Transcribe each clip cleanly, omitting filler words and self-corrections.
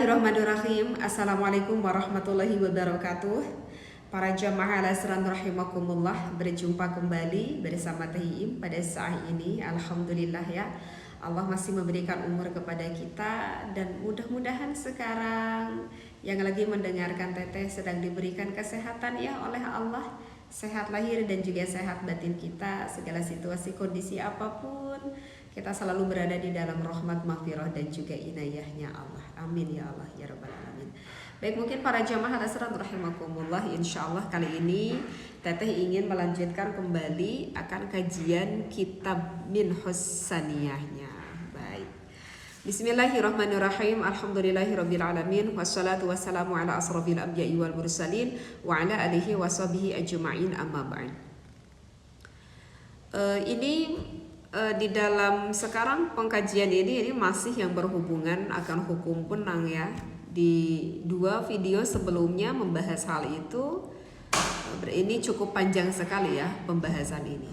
Bismillahirrahmanirrahim. Assalamualaikum warahmatullahi wabarakatuh. Para jamaah al-asran rahimakumullah, berjumpa kembali bersama Teh Iim pada saat ini. Alhamdulillah ya, Allah masih memberikan umur kepada kita, dan mudah-mudahan sekarang yang lagi mendengarkan Teteh sedang diberikan kesehatan ya oleh Allah. Sehat lahir dan juga sehat batin kita, segala situasi kondisi apapun kita selalu berada di dalam rahmat, maghfirah dan juga inayahnya Allah. Amin ya Allah ya rabbal alamin. Baik, mungkin para jamaah al-asran rahimakumullah, insyaallah kali ini Teteh ingin melanjutkan kembali akan kajian kitab Minhus Saniyahnya. Baik. Bismillahirrahmanirrahim. Alhamdulillahirabbil alamin, wassalatu wassalamu ala asrofil anbiya'i wal mursalin wa ala alihi washabihi ajma'in, amma ba'd. Ini di dalam sekarang pengkajian ini masih yang berhubungan akan hukum punang ya. Di dua video sebelumnya membahas hal itu. Ini cukup panjang sekali ya pembahasan ini.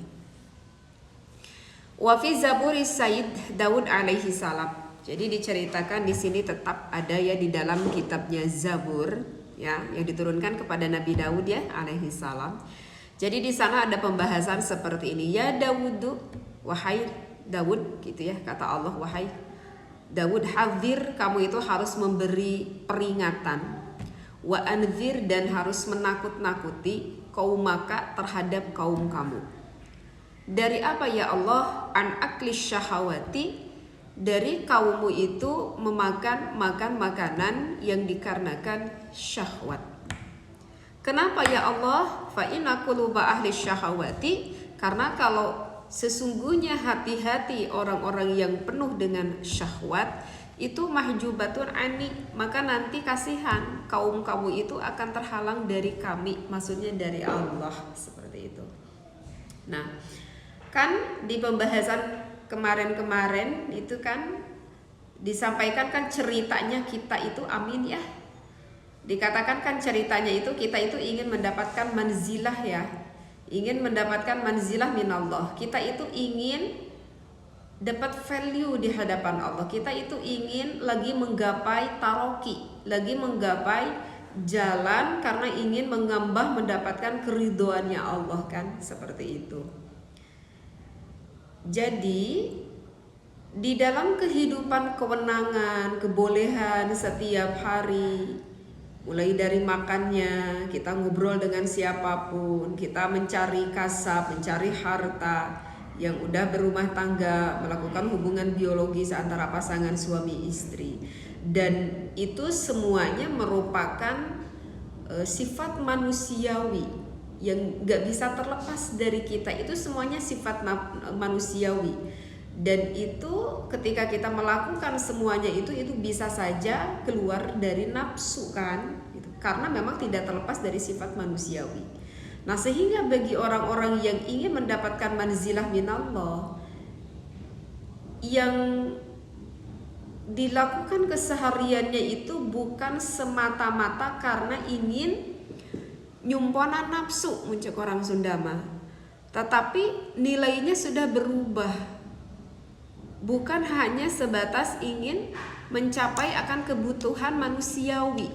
Wa fi Zaburi Sayyid Daud alaihi salam. Jadi diceritakan di sini tetap ada ya di dalam kitabnya Zabur ya, yang diturunkan kepada Nabi Daud ya alaihi salam. Jadi di sana ada pembahasan seperti ini. Ya Dawudu, wahai Daud gitu ya, kata Allah, wahai Daud, hadzir, kamu itu harus memberi peringatan, wa anzir, dan harus menakut-nakuti kaumaka, terhadap kaum kamu. Dari apa ya Allah? An aklis syahawati, dari kaummu itu makan makanan yang dikarenakan syahwat. Kenapa ya Allah? Fa inna quluba ahli syahawati, karena kalau sesungguhnya hati-hati orang-orang yang penuh dengan syahwat itu mahjubatun ani, maka nanti kasihan kaum kamu itu akan terhalang dari kami, maksudnya dari Allah, seperti itu. Nah, kan di pembahasan kemarin-kemarin itu kan disampaikan kan ceritanya kita itu, amin ya, dikatakan kan ceritanya itu kita itu ingin mendapatkan manzilah ya, ingin mendapatkan manzilah minallah. Kita itu ingin dapat value di hadapan Allah. Kita itu ingin lagi menggapai taroki, lagi menggapai jalan karena ingin mengambah mendapatkan keridhoannya Allah kan, seperti itu. Jadi di dalam kehidupan kewenangan, kebolehan setiap hari, mulai dari makannya, kita ngobrol dengan siapapun, kita mencari kasab, mencari harta, yang udah berumah tangga, melakukan hubungan biologis antara pasangan suami istri, dan itu semuanya merupakan sifat manusiawi yang gak bisa terlepas dari kita. Itu semuanya sifat manusiawi, dan itu ketika kita melakukan semuanya itu bisa saja keluar dari nafsu kan gitu. Karena memang tidak terlepas dari sifat manusiawi. Nah, sehingga bagi orang-orang yang ingin mendapatkan manzilah minallah, yang dilakukan kesehariannya itu bukan semata-mata karena ingin nyumponan nafsu, muncul orang Sunda mah, tetapi nilainya sudah berubah, bukan hanya sebatas ingin mencapai akan kebutuhan manusiawi,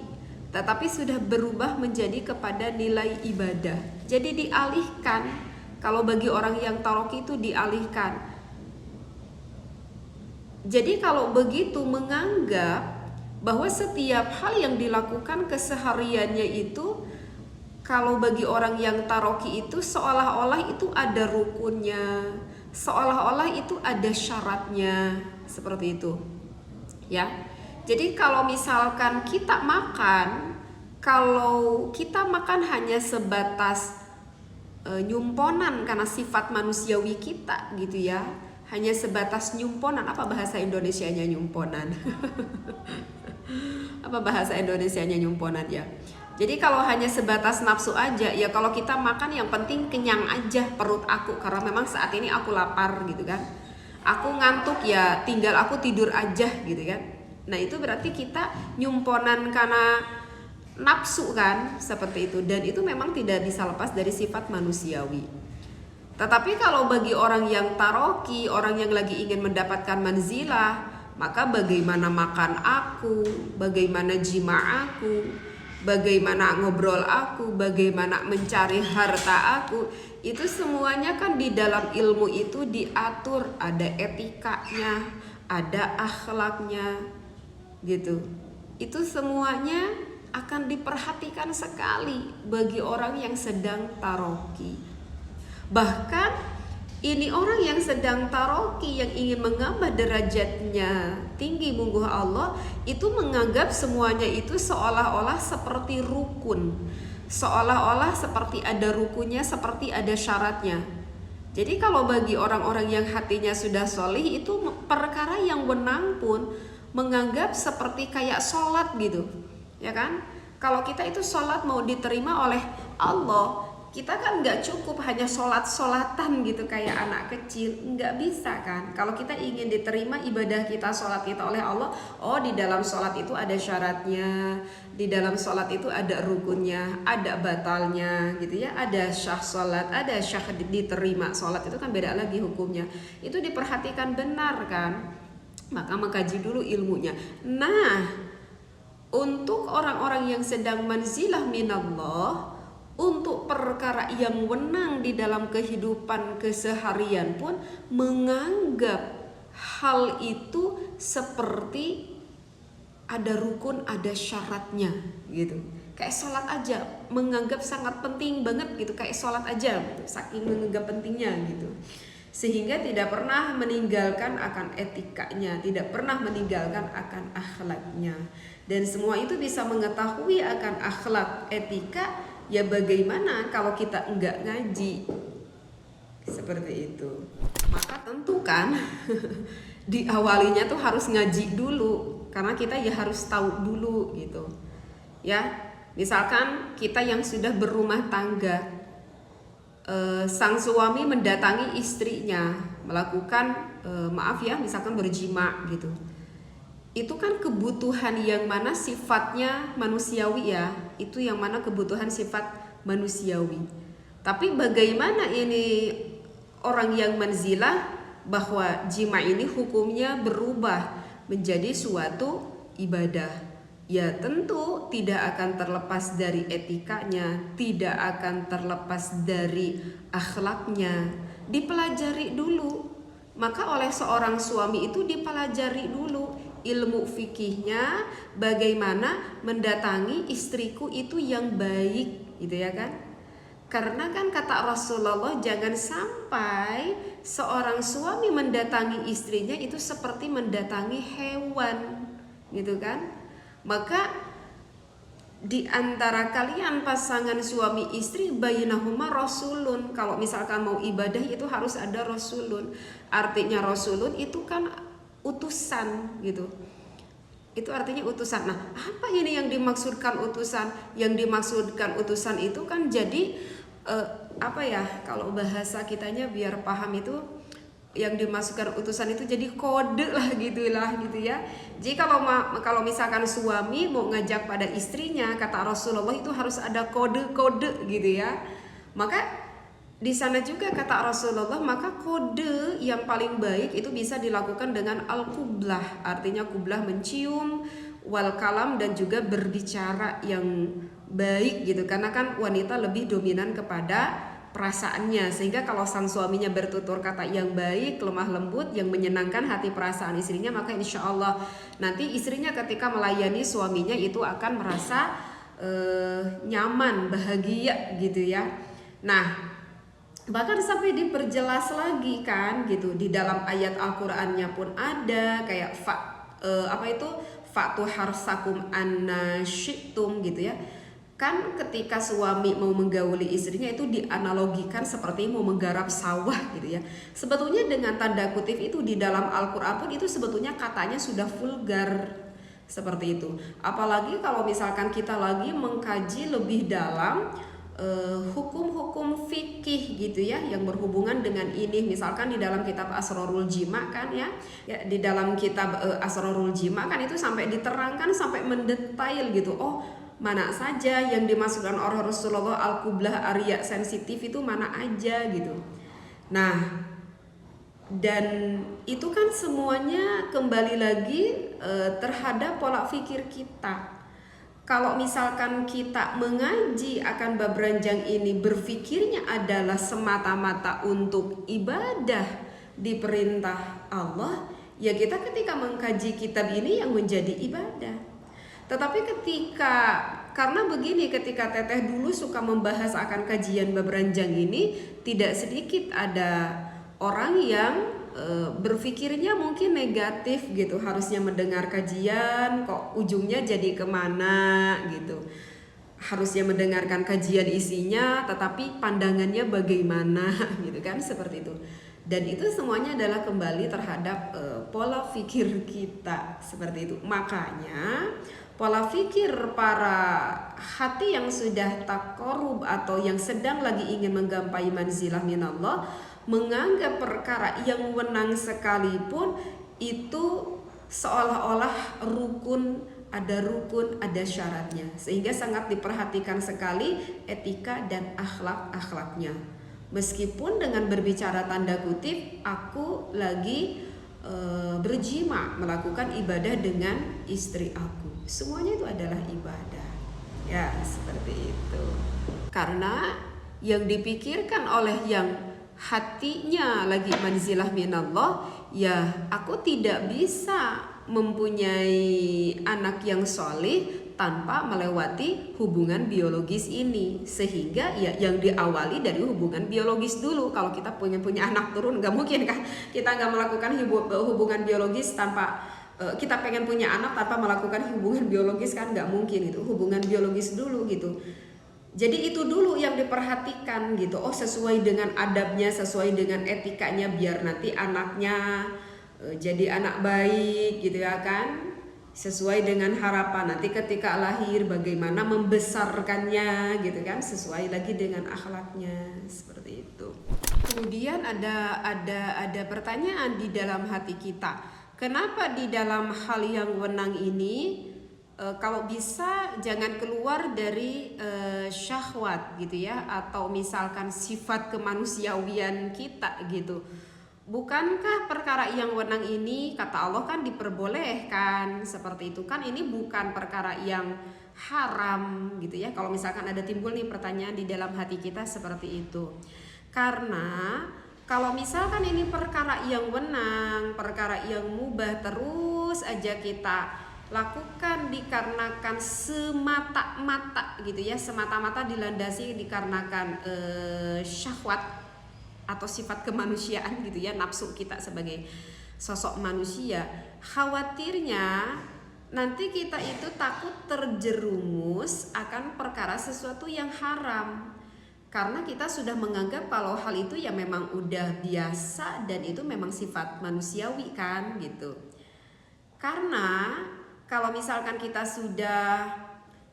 tetapi sudah berubah menjadi kepada nilai ibadah. Jadi dialihkan, kalau bagi orang yang taroki itu dialihkan. Jadi kalau begitu menganggap bahwa setiap hal yang dilakukan kesehariannya itu, kalau bagi orang yang taroki itu seolah-olah itu ada rukunnya, seolah-olah itu ada syaratnya, seperti itu ya. Jadi kalau misalkan kita makan, kalau kita makan hanya sebatas nyumponan karena sifat manusiawi kita gitu ya, hanya sebatas nyumponan. Apa bahasa Indonesianya nyumponan? Apa bahasa Indonesianya nyumponan ya? Jadi kalau hanya sebatas nafsu aja, ya kalau kita makan yang penting kenyang aja perut aku, karena memang saat ini aku lapar gitu kan. Aku ngantuk ya tinggal aku tidur aja gitu kan. Nah itu berarti kita nyumponan karena nafsu kan, seperti itu. Dan itu memang tidak bisa lepas dari sifat manusiawi. Tetapi kalau bagi orang yang taroki, orang yang lagi ingin mendapatkan manzilah, maka bagaimana makan aku, bagaimana jima aku, bagaimana ngobrol aku, bagaimana mencari harta aku, itu semuanya kan di dalam ilmu itu diatur, ada etikanya, ada akhlaknya gitu. Itu semuanya akan diperhatikan sekali bagi orang yang sedang taroki. Bahkan ini orang yang sedang taroki, yang ingin mengambah derajatnya tinggi mungguh Allah, itu menganggap semuanya itu seolah-olah seperti rukun, seolah-olah seperti ada rukunnya, seperti ada syaratnya. Jadi kalau bagi orang-orang yang hatinya sudah solih, itu perkara yang wenang pun menganggap seperti kayak sholat gitu, ya kan? Kalau kita itu sholat mau diterima oleh Allah, kita kan nggak cukup hanya sholat-sholatan gitu kayak anak kecil, nggak bisa kan. Kalau kita ingin diterima ibadah kita, sholat kita oleh Allah, oh di dalam sholat itu ada syaratnya, di dalam sholat itu ada rukunnya, ada batalnya gitu ya, ada syah sholat, ada syah diterima sholat, itu kan beda lagi hukumnya. Itu diperhatikan benar kan, maka mengkaji dulu ilmunya. Nah, untuk orang-orang yang sedang manzilah minallah, untuk perkara yang wenang di dalam kehidupan keseharian pun menganggap hal itu seperti ada rukun, ada syaratnya gitu. Kayak sholat aja menganggap sangat penting banget gitu, kayak sholat aja saking menganggap pentingnya gitu. Sehingga tidak pernah meninggalkan akan etikanya, tidak pernah meninggalkan akan akhlaknya. Dan semua itu bisa mengetahui akan akhlak, etika. Ya bagaimana kalau kita enggak ngaji seperti itu? Maka tentu kan diawalinya tuh harus ngaji dulu, karena kita ya harus tahu dulu gitu. Ya, misalkan kita yang sudah berumah tangga, sang suami mendatangi istrinya melakukan maaf ya, misalkan berjima gitu. Itu kan kebutuhan yang mana sifatnya manusiawi ya, itu yang mana kebutuhan sifat manusiawi. Tapi bagaimana ini orang yang manzilah bahwa jima ini hukumnya berubah menjadi suatu ibadah. Ya tentu tidak akan terlepas dari etikanya, tidak akan terlepas dari akhlaknya. Dipelajari dulu. Maka oleh seorang suami itu dipelajari dulu ilmu fikihnya, bagaimana mendatangi istriku itu yang baik gitu ya kan. Karena kan kata Rasulullah, jangan sampai seorang suami mendatangi istrinya itu seperti mendatangi hewan gitu kan. Maka di antara kalian pasangan suami istri bainahuma rasulun. Kalau misalkan mau ibadah itu harus ada rasulun. Artinya rasulun itu kan utusan gitu. Itu artinya utusan. Nah, apa ini yang dimaksudkan utusan? Yang dimaksudkan utusan itu kan jadi apa ya? Kalau bahasa kitanya biar paham itu, yang dimasukkan utusan itu jadi kode lah gitu ya. Jadi kalau misalkan suami mau ngajak pada istrinya, kata Rasulullah itu harus ada kode-kode gitu ya. Maka di sana juga kata Rasulullah, maka kode yang paling baik itu bisa dilakukan dengan al-qublah, artinya qublah mencium, wal kalam dan juga berbicara yang baik gitu. Karena kan wanita lebih dominan kepada perasaannya, sehingga kalau sang suaminya bertutur kata yang baik, lemah lembut, yang menyenangkan hati perasaan istrinya, maka insya Allah nanti istrinya ketika melayani suaminya itu akan merasa nyaman, bahagia gitu ya. Nah, bahkan sampai diperjelas lagi kan gitu, di dalam ayat Al-Qur'annya pun ada kayak fatu harsakum anna syi'tum gitu ya. Kan ketika suami mau menggauli istrinya itu dianalogikan seperti mau menggarap sawah gitu ya. Sebetulnya dengan tanda kutip itu di dalam Al-Quran pun itu sebetulnya katanya sudah vulgar seperti itu. Apalagi kalau misalkan kita lagi mengkaji lebih dalam hukum-hukum fikih gitu ya, yang berhubungan dengan ini. Misalkan di dalam kitab Asrarul Jima kan ya di dalam kitab Asrarul Jima kan itu sampai diterangkan sampai mendetail gitu. Oh, mana saja yang dimasukkan oleh Rasulullah, al-qublah, area sensitif itu mana aja gitu. Nah, Dan itu kan semuanya kembali lagi terhadap pola pikir kita. Kalau misalkan kita mengaji akan bab ranjang ini berpikirnya adalah semata-mata untuk ibadah di perintah Allah, ya kita ketika mengkaji kitab ini yang menjadi ibadah. Tetapi karena begini, ketika Teteh dulu suka membahas akan kajian bab ranjang ini, tidak sedikit ada orang yang berpikirnya mungkin negatif gitu, harusnya mendengar kajian kok ujungnya jadi kemana gitu, harusnya mendengarkan kajian isinya tetapi pandangannya bagaimana gitu kan, seperti itu. Dan itu semuanya adalah kembali terhadap pola pikir kita, seperti itu. Makanya pola pikir para hati yang sudah takorub atau yang sedang lagi ingin menggapai manzilah minallah, menganggap perkara yang wenang sekalipun itu seolah-olah rukun, ada syaratnya, sehingga sangat diperhatikan sekali etika dan akhlaknya. Meskipun dengan berbicara tanda kutip, aku lagi berjima melakukan ibadah dengan istri aku, semuanya itu adalah ibadah, ya seperti itu. Karena yang dipikirkan oleh yang hatinya lagi manzilah minallah, ya aku tidak bisa mempunyai anak yang soleh tanpa melewati hubungan biologis ini. Sehingga ya yang diawali dari hubungan biologis dulu. Kalau kita punya anak turun, nggak mungkin kan kita nggak melakukan hubungan biologis tanpa kita pengen punya anak tanpa melakukan hubungan biologis, kan nggak mungkin. Itu hubungan biologis dulu gitu. Jadi itu dulu yang diperhatikan gitu. Oh, sesuai dengan adabnya, sesuai dengan etikanya, biar nanti anaknya jadi anak baik gitu ya kan. Sesuai dengan harapan nanti ketika lahir bagaimana membesarkannya gitu kan, sesuai lagi dengan akhlaknya, seperti itu. Kemudian ada pertanyaan di dalam hati kita. Kenapa di dalam hal yang wenang ini kalau bisa jangan keluar dari syahwat gitu ya, atau misalkan sifat kemanusiawian kita gitu. Bukankah perkara yang wenang ini kata Allah kan diperbolehkan, seperti itu kan, ini bukan perkara yang haram gitu ya. Kalau misalkan ada timbul nih pertanyaan di dalam hati kita seperti itu. Karena kalau misalkan ini perkara yang wenang, perkara yang mubah, terus aja kita lakukan dikarenakan semata-mata gitu ya, semata-mata dilandasi dikarenakan syahwat atau sifat kemanusiaan gitu ya, nafsu kita sebagai sosok manusia, khawatirnya nanti kita itu takut terjerumus akan perkara sesuatu yang haram, karena kita sudah menganggap kalau hal itu ya memang udah biasa dan itu memang sifat manusiawi kan gitu. Karena kalau misalkan kita sudah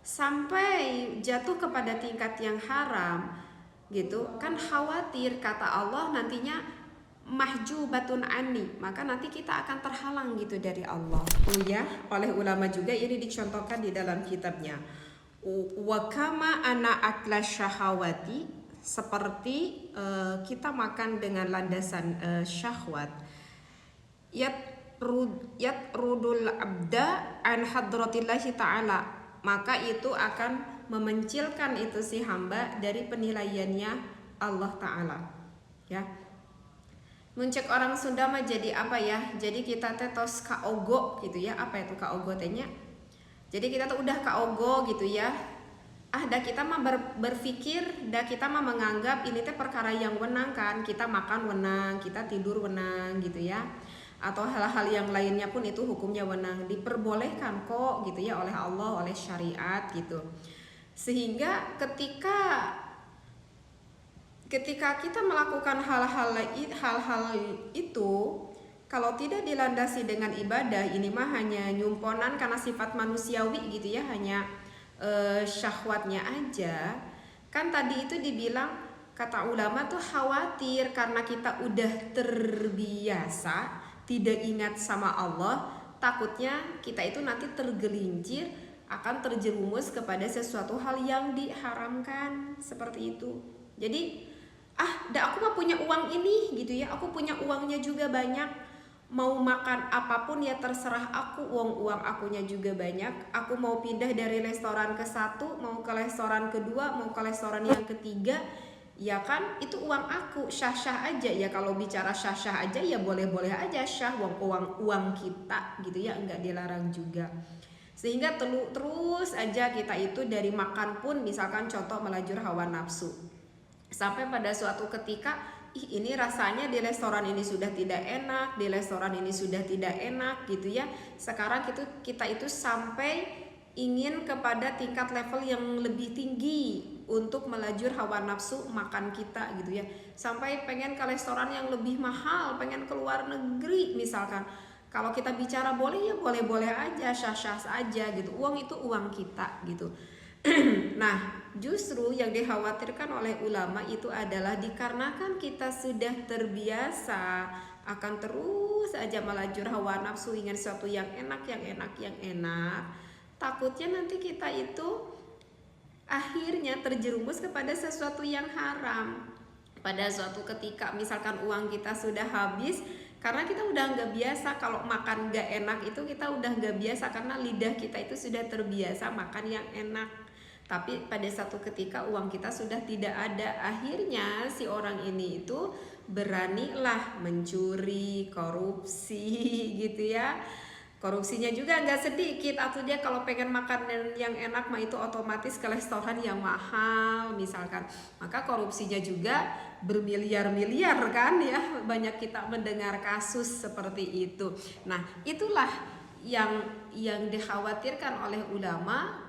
sampai jatuh kepada tingkat yang haram gitu kan, khawatir kata Allah nantinya mahjubatun ani, maka nanti kita akan terhalang gitu dari Allah. Oh ya, oleh ulama juga ini dicontohkan di dalam kitabnya. Wa kama ana akla syahawati, seperti kita makan dengan landasan syahwat. Yatrudul abda an hadratillahi ta'ala, maka itu akan memencilkan itu si hamba dari penilaiannya Allah Ta'ala ya. Muncek orang Sunda mah jadi apa ya, jadi kita tetos kaogo gitu ya. Apa itu kaogo tehnya? Jadi kita tuh udah kaogo gitu ya. Dah kita mah berpikir, dah kita mah menganggap ini teh perkara yang wenang kan, kita makan wenang, kita tidur wenang gitu ya, atau hal-hal yang lainnya pun itu hukumnya wenang, diperbolehkan kok gitu ya oleh Allah, oleh syariat gitu. Sehingga ketika kita melakukan hal-hal itu, kalau tidak dilandasi dengan ibadah, ini mah hanya nyumponan karena sifat manusiawi gitu ya, hanya syahwatnya aja. Kan tadi itu dibilang, kata ulama tuh khawatir karena kita udah terbiasa tidak ingat sama Allah, takutnya kita itu nanti tergelincir akan terjerumus kepada sesuatu hal yang diharamkan, seperti itu. Jadi aku mah punya uang ini gitu ya, aku punya uangnya juga banyak, mau makan apapun ya terserah aku, uang akunya juga banyak, aku mau pindah dari restoran ke satu, mau ke restoran kedua, mau ke restoran yang ketiga, ya kan itu uang aku, syah-syah aja ya. Kalau bicara syah-syah aja ya boleh-boleh aja syah, uang kita gitu ya, enggak dilarang juga. Sehingga terus aja kita itu dari makan pun, misalkan contoh melajur hawa nafsu, sampai pada suatu ketika, ini rasanya di restoran ini sudah tidak enak, di restoran ini sudah tidak enak gitu ya. Sekarang kita itu sampai ingin kepada tingkat level yang lebih tinggi untuk melajur hawa nafsu makan kita gitu ya. Sampai pengen ke restoran yang lebih mahal, pengen ke luar negeri misalkan. Kalau kita bicara boleh ya boleh-boleh aja, syah-syah aja gitu. Uang itu uang kita gitu. Nah, justru yang dikhawatirkan oleh ulama itu adalah dikarenakan kita sudah terbiasa akan terus aja melajur hawa nafsu, ingin sesuatu yang enak, takutnya nanti kita itu akhirnya terjerumus kepada sesuatu yang haram. Pada suatu ketika misalkan uang kita sudah habis, karena kita udah nggak biasa, kalau makan nggak enak itu kita udah nggak biasa, karena lidah kita itu sudah terbiasa makan yang enak. Tapi pada satu ketika uang kita sudah tidak ada, akhirnya si orang ini itu beranilah mencuri, korupsi gitu ya. Korupsinya juga nggak sedikit, atau dia kalau pengen makan yang enak mah itu otomatis ke restoran yang mahal misalkan. Maka korupsinya juga bermiliar-miliar kan ya, banyak kita mendengar kasus seperti itu. Nah itulah yang dikhawatirkan oleh ulama,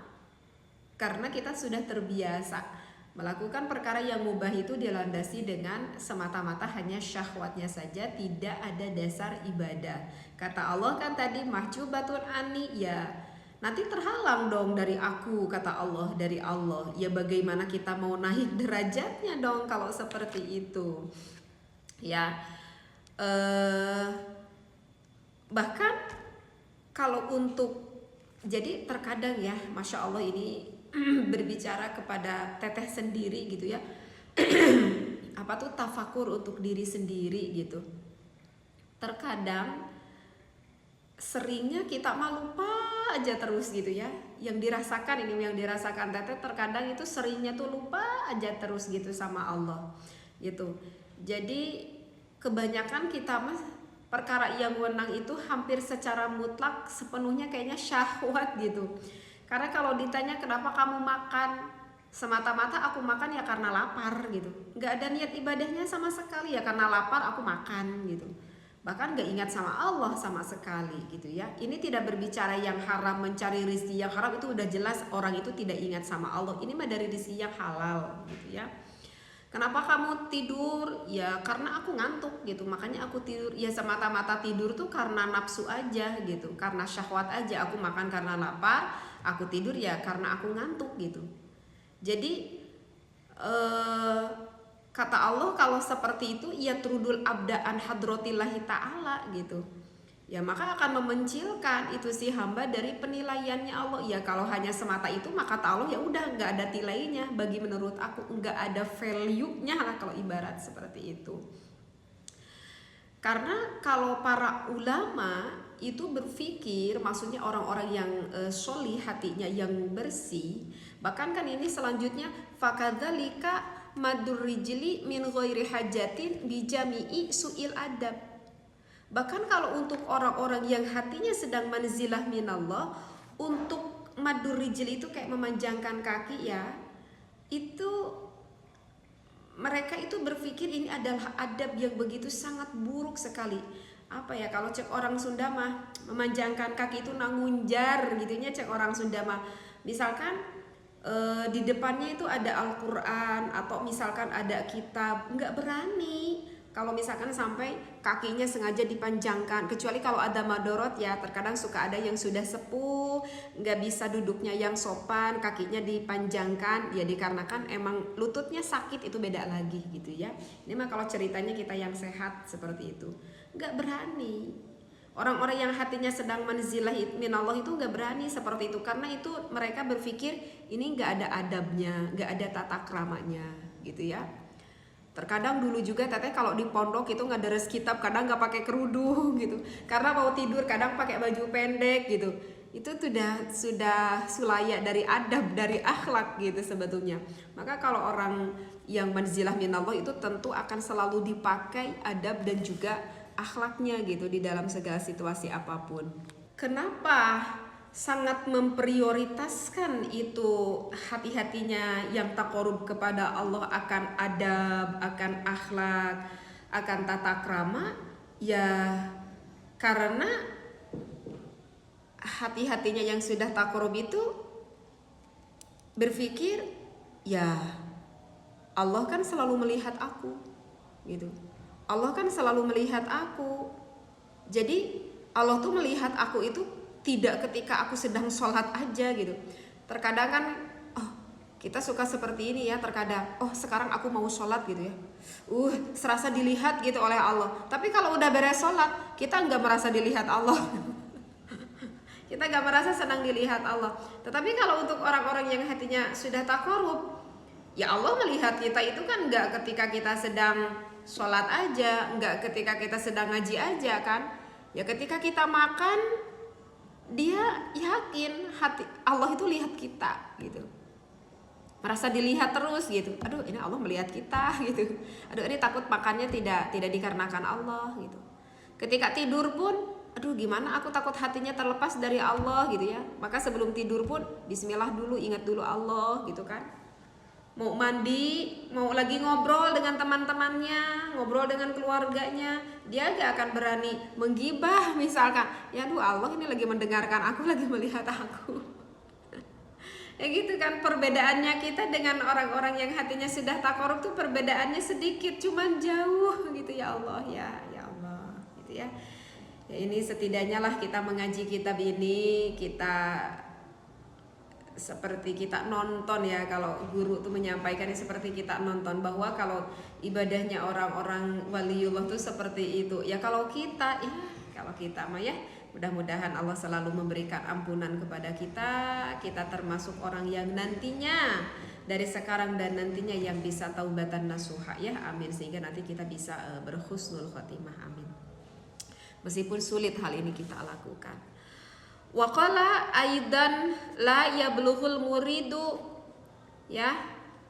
karena kita sudah terbiasa melakukan perkara yang mubah itu dilandasi dengan semata-mata hanya syahwatnya saja, tidak ada dasar ibadah. Kata Allah kan tadi mahjubatun ani, ya nanti terhalang dong dari aku, kata Allah, dari Allah. Ya bagaimana kita mau naik derajatnya dong kalau seperti itu ya. Bahkan kalau untuk, jadi terkadang ya, Masya Allah ini berbicara kepada teteh sendiri gitu ya. Apa tuh tafakur untuk diri sendiri gitu. Terkadang seringnya kita mah lupa aja terus gitu ya. Yang dirasakan teteh terkadang itu seringnya tuh lupa aja terus gitu sama Allah gitu. Jadi kebanyakan kita mah perkara yang wenang itu hampir secara mutlak sepenuhnya kayaknya syahwat gitu. Karena kalau ditanya kenapa kamu makan, semata-mata aku makan ya karena lapar gitu. Gak ada niat ibadahnya sama sekali, ya karena lapar aku makan gitu. Bahkan gak ingat sama Allah sama sekali gitu ya. Ini tidak berbicara yang haram, mencari rezeki yang haram itu udah jelas orang itu tidak ingat sama Allah. Ini mah dari rezeki yang halal gitu ya. Kenapa kamu tidur? Ya karena aku ngantuk gitu, makanya aku tidur. Ya semata-mata tidur tuh karena nafsu aja gitu, karena syahwat aja. Aku makan karena lapar, aku tidur ya karena aku ngantuk gitu. Jadi kata Allah kalau seperti itu, ya trudul abdaan hadrotillahi ta'ala gitu. Ya maka akan memencilkan itu si hamba dari penilaiannya Allah. Ya kalau hanya semata itu maka kata Allah ya udah nggak ada nilainya. Bagi menurut aku nggak ada value-nya lah kalau ibarat seperti itu. Karena kalau para ulama itu berpikir, maksudnya orang-orang yang sholih hatinya, yang bersih. Bahkan kan ini selanjutnya fakadzalika madurrijli min ghairi hajatin bijami'i su'il adab. Bahkan kalau untuk orang-orang yang hatinya sedang manzilah minallah, untuk madur rijl itu kayak memanjangkan kaki ya, itu mereka itu berpikir ini adalah adab yang begitu sangat buruk sekali. Apa ya, kalau cek orang Sunda mah memanjangkan kaki itu nangunjar gitunya, cek orang Sunda mah. Misalkan di depannya itu ada Al-Quran atau misalkan ada kitab, nggak berani kalau misalkan sampai kakinya sengaja dipanjangkan, kecuali kalau ada madorot ya. Terkadang suka ada yang sudah sepuh, nggak bisa duduknya yang sopan, kakinya dipanjangkan, ya dikarenakan emang lututnya sakit, itu beda lagi gitu ya. Ini mah kalau ceritanya kita yang sehat seperti itu, nggak berani. Orang-orang yang hatinya sedang manzilah minallah itu nggak berani seperti itu, karena itu mereka berpikir ini nggak ada adabnya, nggak ada tata keramanya gitu ya. Terkadang dulu juga teteh kalau di pondok itu ngadares kitab, kadang nggak pakai kerudung gitu, karena mau tidur kadang pakai baju pendek gitu. Itu sudah sulaya dari adab, dari akhlak gitu sebetulnya. Maka kalau orang yang manzilah minallah itu tentu akan selalu dipakai adab dan juga akhlaknya gitu di dalam segala situasi apapun. Kenapa sangat memprioritaskan itu hati-hatinya yang taqarrub kepada Allah akan adab, akan akhlak, akan tata krama? Ya karena hati-hatinya yang sudah taqarrub itu berpikir, ya Allah kan selalu melihat aku gitu. Allah kan selalu melihat aku. Jadi Allah tuh melihat aku itu tidak ketika aku sedang sholat aja gitu. Terkadang kan kita suka seperti ini ya, terkadang sekarang aku mau sholat gitu ya, serasa dilihat gitu oleh Allah. Tapi kalau udah beres sholat, kita nggak merasa dilihat Allah. Kita nggak merasa senang dilihat Allah. Tetapi kalau untuk orang-orang yang hatinya sudah taqarrub, ya Allah melihat kita itu kan nggak ketika kita sedang sholat aja, nggak ketika kita sedang ngaji aja kan. Ya ketika kita makan, dia yakin hati Allah itu lihat kita gitu. Merasa dilihat terus gitu. Aduh, ini Allah melihat kita gitu. Aduh, ini takut makannya tidak dikarenakan Allah gitu. Ketika tidur pun, aduh gimana aku takut hatinya terlepas dari Allah gitu ya. Maka sebelum tidur pun bismillah dulu, ingat dulu Allah gitu kan. Mau mandi, mau lagi ngobrol dengan teman-temannya, ngobrol dengan keluarganya, dia gak akan berani menggibah misalkan. Ya aduh, Allah ini lagi mendengarkan aku, lagi melihat aku. Ya gitu kan, perbedaannya kita dengan orang-orang yang hatinya sudah taqarrub tuh perbedaannya sedikit, cuman jauh gitu ya Allah ya Allah gitu ya. Ya ini setidaknya lah kita mengaji kitab ini, kita seperti kita nonton ya, kalau guru tuh menyampaikannya seperti kita nonton, bahwa kalau ibadahnya orang-orang waliullah tuh seperti itu. Ya kalau kita mah ya mudah-mudahan Allah selalu memberikan ampunan kepada kita. Kita termasuk orang yang nantinya dari sekarang dan nantinya yang bisa taubatan nasuha ya, amin, sehingga nanti kita bisa berhusnul khotimah, amin. Meskipun sulit hal ini kita lakukan. Waqala aidan la yablughul muridu ya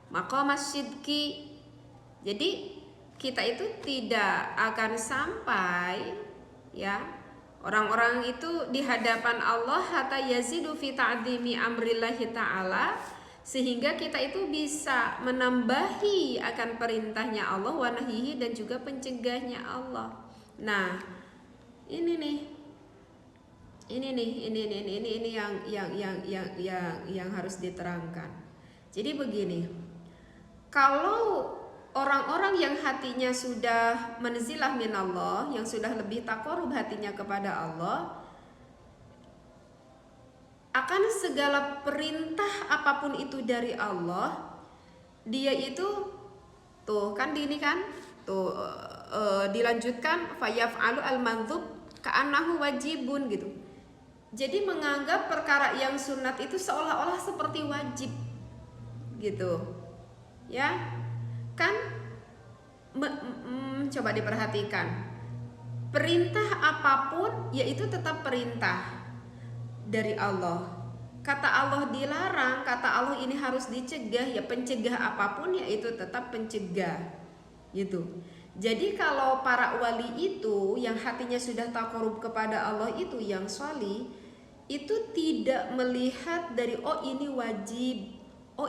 maqamas sidqi. Jadi kita itu tidak akan sampai ya orang-orang itu di hadapan Allah hatta yazidu fi ta'dhimi amrillahi ta'ala, sehingga kita itu bisa menambahi akan perintahnya Allah wa nahyihi, dan juga pencegahnya Allah. Nah, ini yang harus diterangkan. Jadi begini, kalau orang-orang yang hatinya sudah manzilah minallah, yang sudah lebih taqarrub hatinya kepada Allah, akan segala perintah apapun itu dari Allah, dia itu tuh kan ini kan tuh dilanjutkan fayaf'alu al-mandhub ka'annahu wajibun gitu. Jadi menganggap perkara yang sunat itu seolah-olah seperti wajib gitu ya kan. Coba diperhatikan, perintah apapun yaitu tetap perintah dari Allah. Kata Allah dilarang, kata Allah ini harus dicegah, ya pencegah apapun yaitu tetap pencegah gitu. Jadi kalau para wali itu yang hatinya sudah taqarrub kepada Allah itu, yang sholih, itu tidak melihat dari ini wajib,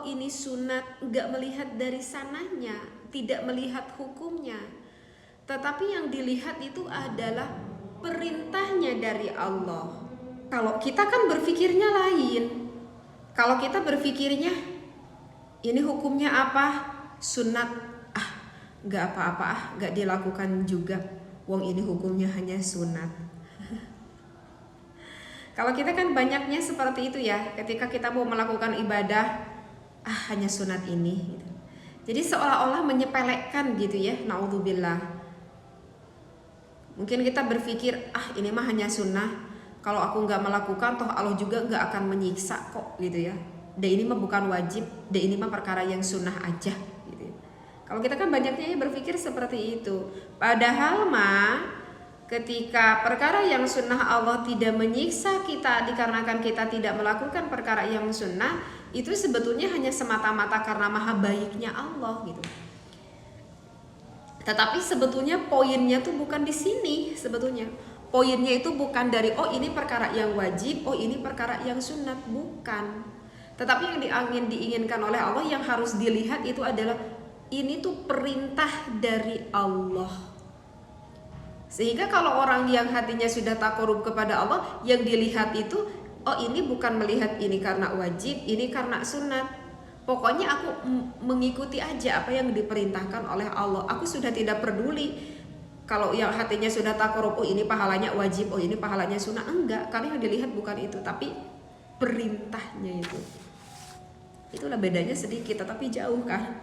ini sunat, enggak melihat dari sananya, tidak melihat hukumnya. Tetapi yang dilihat itu adalah perintahnya dari Allah. Kalau kita kan berpikirnya lain. Kalau kita berpikirnya ini hukumnya apa? Sunat. Enggak apa-apa, enggak dilakukan juga. Wong ini hukumnya hanya sunat. Kalau kita kan banyaknya seperti itu ya, ketika kita mau melakukan ibadah, hanya sunat ini gitu. Jadi seolah-olah menyepelekan gitu ya, naudzubillah. Mungkin kita berpikir, ini mah hanya sunnah, kalau aku nggak melakukan toh Allah juga nggak akan menyiksa kok gitu ya. Dan ini mah bukan wajib, dan ini mah perkara yang sunnah aja gitu. Kalau kita kan banyaknya ya berpikir seperti itu. Padahal ketika perkara yang sunnah Allah tidak menyiksa kita dikarenakan kita tidak melakukan perkara yang sunnah, itu sebetulnya hanya semata-mata karena maha baiknya Allah gitu. Tetapi sebetulnya poinnya tuh bukan di sini sebetulnya. Poinnya itu bukan dari oh ini perkara yang wajib, oh ini perkara yang sunat, bukan. Tetapi yang diinginkan oleh Allah yang harus dilihat itu adalah ini tuh perintah dari Allah. Sehingga kalau orang yang hatinya sudah takarub kepada Allah, yang dilihat itu oh ini bukan melihat ini karena wajib, ini karena sunat. Pokoknya aku mengikuti aja apa yang diperintahkan oleh Allah. Aku sudah tidak peduli kalau yang hatinya sudah takarub, oh ini pahalanya wajib, oh ini pahalanya sunat. Enggak, karena yang dilihat bukan itu, tapi perintahnya itu. Itulah bedanya sedikit tetapi jauh kan.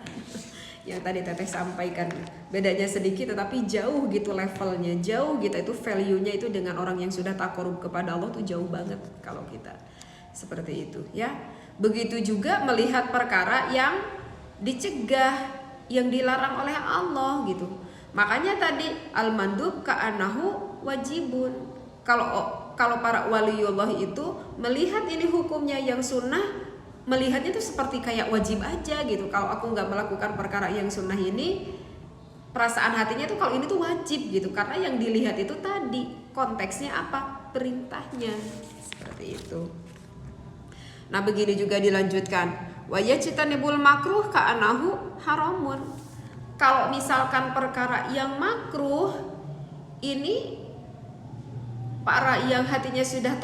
Yang tadi Teteh sampaikan, bedanya sedikit tetapi jauh gitu levelnya, jauh gitu, itu value-nya itu dengan orang yang sudah takarub kepada Allah tuh jauh banget kalau kita seperti itu ya. Begitu juga melihat perkara yang dicegah, yang dilarang oleh Allah gitu. Makanya tadi al-mandub ka'annahu wajibun. Kalau para waliullah itu melihat ini hukumnya yang sunnah, melihatnya itu seperti kayak wajib aja gitu. Kalau aku nggak melakukan perkara yang sunnah ini, perasaan hatinya tuh kalau ini tuh wajib gitu. Karena yang dilihat itu tadi konteksnya apa? Perintahnya seperti itu. Nah begini juga dilanjutkan, wa yajtanibul makruh ka'annahu haramun. Kalau misalkan perkara yang makruh ini, para yang hatinya sudah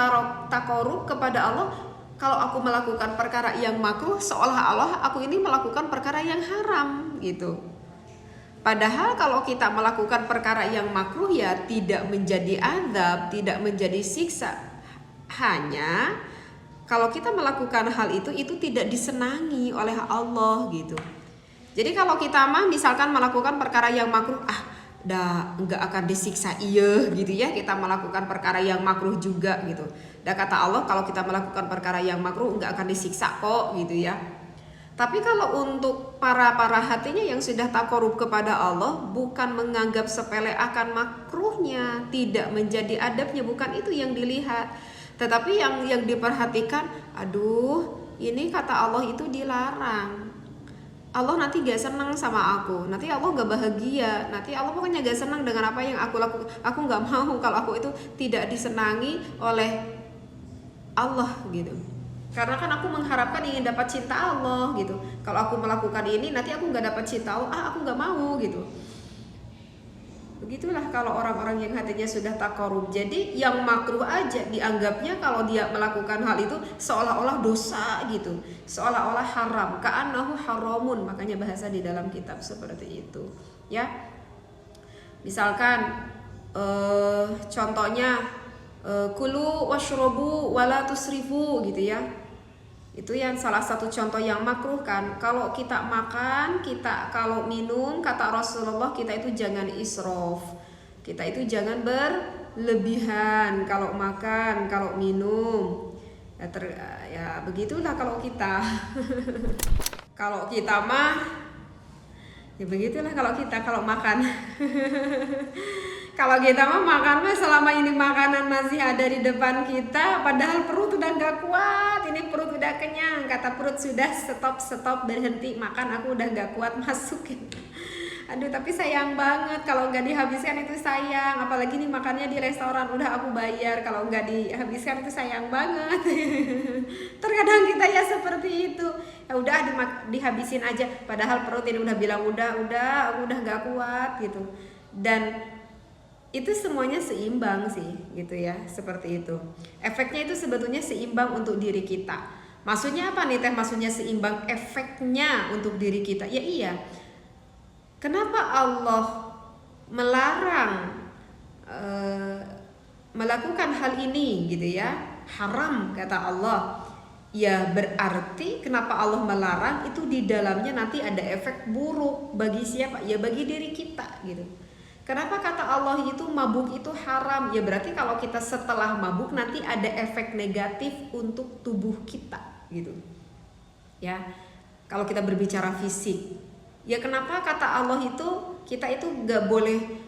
takarub kepada Allah, kalau aku melakukan perkara yang makruh, seolah-olah aku ini melakukan perkara yang haram gitu. Padahal kalau kita melakukan perkara yang makruh ya tidak menjadi azab, tidak menjadi siksa. Hanya kalau kita melakukan hal itu tidak disenangi oleh Allah gitu. Jadi kalau kita misalkan melakukan perkara yang makruh, enggak akan disiksa gitu ya, kita melakukan perkara yang makruh juga gitu. Dan kata Allah kalau kita melakukan perkara yang makruh enggak akan disiksa kok gitu ya. Tapi kalau untuk para hatinya yang sudah takarub kepada Allah, bukan menganggap sepele akan makruhnya, tidak menjadi adabnya, bukan itu yang dilihat. Tetapi yang diperhatikan, ini kata Allah itu dilarang. Allah nanti gak senang sama aku, nanti Allah gak bahagia, nanti Allah pokoknya gak senang dengan apa yang aku lakukan. Aku gak mau kalau aku itu tidak disenangi oleh Allah gitu. Karena kan aku mengharapkan ingin dapat cinta Allah gitu. Kalau aku melakukan ini nanti aku gak dapat cinta Allah, aku gak mau gitu. Begitulah kalau orang-orang yang hatinya sudah takarub. Jadi yang makruh aja dianggapnya kalau dia melakukan hal itu seolah-olah dosa gitu, seolah-olah haram, ka'annahu haramun. Makanya bahasa di dalam kitab seperti itu ya. Misalkan contohnya kulu washrobu wala tusrifu gitu ya. Itu yang salah satu contoh yang makruh kan. Kalau kita makan, kalau minum, kata Rasulullah kita itu jangan israf. Kita itu jangan berlebihan kalau makan, kalau minum. Ya begitulah kalau kita. Kalau kita ya begitulah kalau makan. Kalau kita makan selama ini makanan masih ada di depan kita, padahal perut udah gak kuat, ini perut udah kenyang, kata perut sudah stop berhenti makan, aku udah gak kuat masukin. Tapi sayang banget kalau nggak dihabiskan itu sayang, apalagi nih makannya di restoran udah aku bayar, kalau nggak dihabiskan itu sayang banget. Terkadang kita ya seperti itu, ya udah dihabisin aja, padahal perut ini udah bilang udah aku udah gak kuat gitu. Dan itu semuanya seimbang sih gitu ya, seperti itu. Efeknya itu sebetulnya seimbang untuk diri kita. Maksudnya apa nih Teh? Maksudnya seimbang efeknya untuk diri kita. Ya iya. Kenapa Allah melarang melakukan hal ini gitu ya? Haram kata Allah. Ya berarti kenapa Allah melarang itu di dalamnya nanti ada efek buruk bagi siapa? Ya bagi diri kita gitu. Kenapa kata Allah itu mabuk itu haram? Ya berarti kalau kita setelah mabuk nanti ada efek negatif untuk tubuh kita gitu. Ya. Kalau kita berbicara fisik, Ya kenapa kata Allah itu kita itu nggak boleh